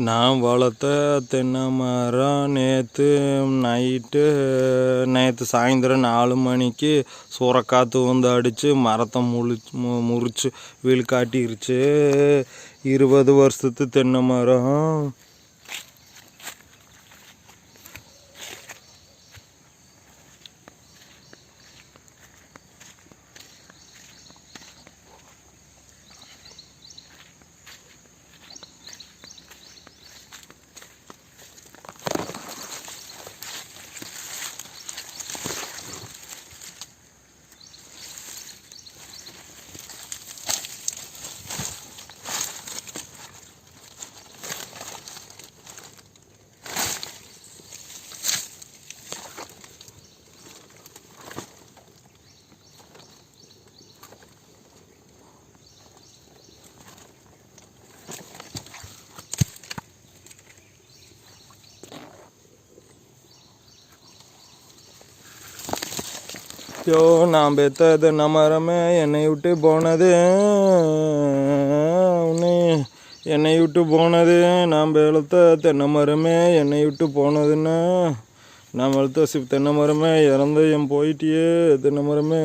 நான் வளர்த்த தென்னை மரம் நேற்று சாயந்தரம் 4 மணிக்கு சூறைக்காற்று வந்து அடித்து மரத்தை முறிச்சு வீழ்காட்டிருச்சு. 20 வருஷத்து தென்னை மரம். நான் பெத்த தென்னை மரமே என்னை விட்டு போனது, என்னை விட்டு போனது. நான் வளர்த்த தென்னை மரமே என்னை விட்டு போனதுன்னா, நான் வளர்த்த தென்னை மரமே இறந்து என் போயிட்டியே தென்னை மரமே.